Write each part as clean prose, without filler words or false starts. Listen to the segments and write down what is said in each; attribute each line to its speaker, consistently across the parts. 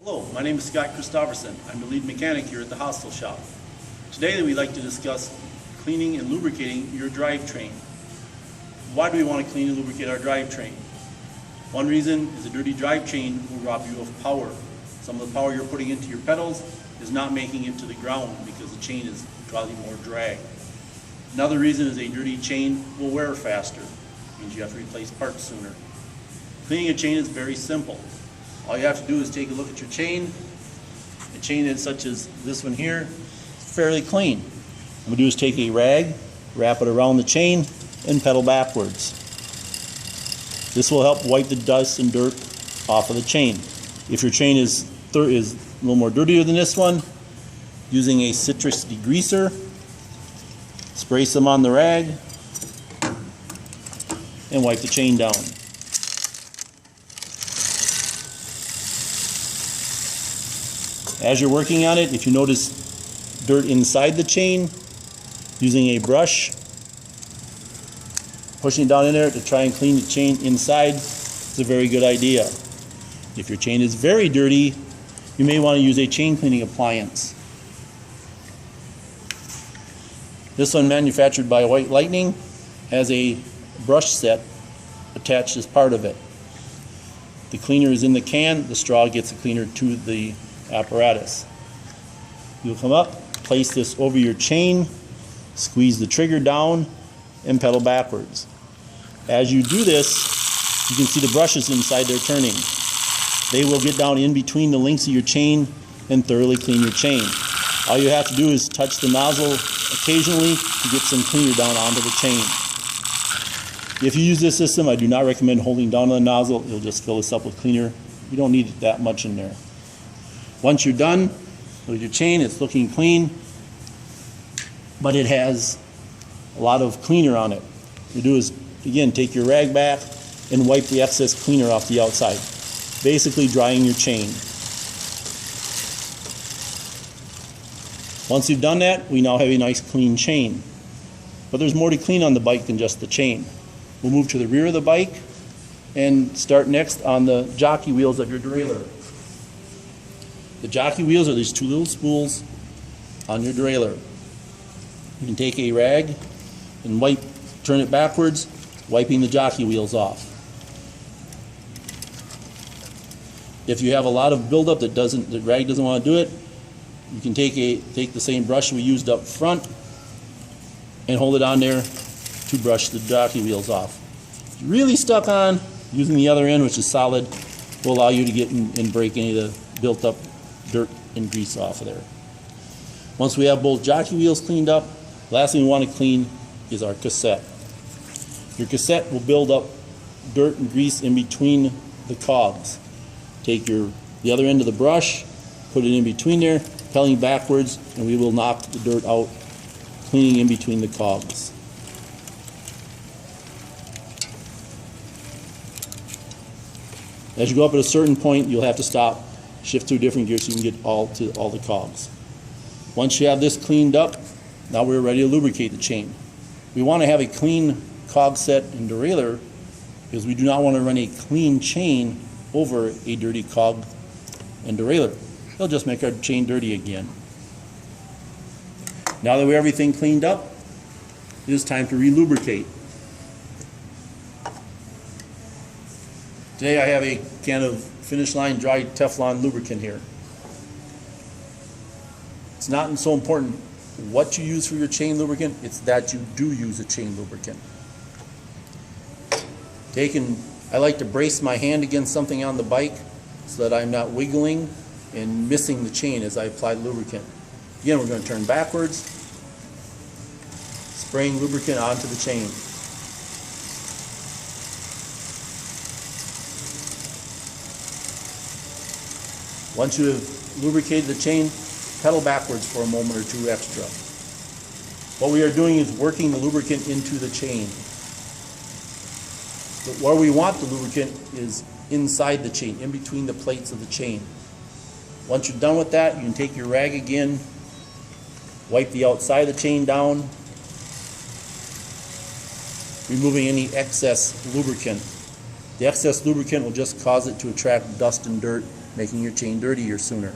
Speaker 1: Hello, my name is Scott Christofferson. I'm the lead mechanic here at the Hostel Shop. Today we'd like to discuss cleaning and lubricating your drivetrain. Why do we want to clean and lubricate our drivetrain? One reason is a dirty drivetrain will rob you of power. Some of the power you're putting into your pedals is not making it to the ground because the chain is causing more drag. Another reason is a dirty chain will wear faster. It means you have to replace parts sooner. Cleaning a chain is very simple. All you have to do is take a look at your chain. A chain is such as this one here, fairly clean. What we do is take a rag, wrap it around the chain, and pedal backwards. This will help wipe the dust and dirt off of the chain. If your chain is a little more dirtier than this one, using a citrus degreaser, spray some on the rag, and wipe the chain down. As you're working on it, if you notice dirt inside the chain, using a brush, pushing it down in there to try and clean the chain inside is a very good idea. If your chain is very dirty, you may want to use a chain cleaning appliance. This one, manufactured by White Lightning, has a brush set attached as part of it. The cleaner is in the can, the straw gets the cleaner to the apparatus. You'll come up, place this over your chain, squeeze the trigger down, and pedal backwards. As you do this, you can see the brushes inside there turning. They will get down in between the links of your chain and thoroughly clean your chain. All you have to do is touch the nozzle occasionally to get some cleaner down onto the chain. If you use this system, I do not recommend holding down on the nozzle. It'll just fill this up with cleaner. You don't need that much in there. Once you're done with your chain, it's looking clean, but it has a lot of cleaner on it. What you do is, again, take your rag back and wipe the excess cleaner off the outside, basically drying your chain. Once you've done that, we now have a nice clean chain. But there's more to clean on the bike than just the chain. We'll move to the rear of the bike and start next on the jockey wheels of your derailleur. The jockey wheels are these two little spools on your derailleur. You can take a rag and turn it backwards, wiping the jockey wheels off. If you have a lot of buildup the rag doesn't want to do it, you can take the same brush we used up front and hold it on there to brush the jockey wheels off. If you're really stuck on, using the other end, which is solid, will allow you to get and break any of the built up dirt and grease off of there. Once we have both jockey wheels cleaned up, the last thing we want to clean is our cassette. Your cassette will build up dirt and grease in between the cogs. Take the other end of the brush, put it in between there, pedaling backwards, and we will knock the dirt out, cleaning in between the cogs. As you go up at a certain point, you'll have to stop, shift to a different gear so you can get all the cogs. Once you have this cleaned up, now we're ready to lubricate the chain. We want to have a clean cog set and derailleur because we do not want to run a clean chain over a dirty cog and derailleur. It'll just make our chain dirty again. Now that we have everything cleaned up, it is time to re-lubricate. Today I have a can of Finish Line dry Teflon lubricant here. It's not so important what you use for your chain lubricant, it's that you do use a chain lubricant. I like to brace my hand against something on the bike so that I'm not wiggling and missing the chain as I apply the lubricant. Again, we're going to turn backwards, spraying lubricant onto the chain. Once you have lubricated the chain, pedal backwards for a moment or two extra. What we are doing is working the lubricant into the chain. But where we want the lubricant is inside the chain, in between the plates of the chain. Once you're done with that, you can take your rag again, wipe the outside of the chain down, removing any excess lubricant. The excess lubricant will just cause it to attract dust and dirt making your chain dirtier sooner.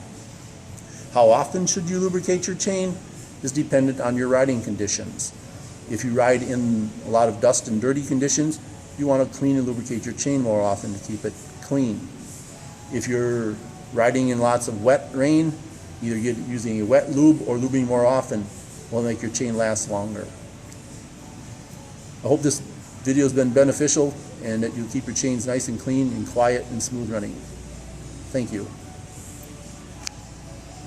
Speaker 1: How often should you lubricate your chain is dependent on your riding conditions. If you ride in a lot of dust and dirty conditions, you want to clean and lubricate your chain more often to keep it clean. If you're riding in lots of wet rain, either using a wet lube or lubing more often will make your chain last longer. I hope this video has been beneficial and that you keep your chains nice and clean and quiet and smooth running. Thank you.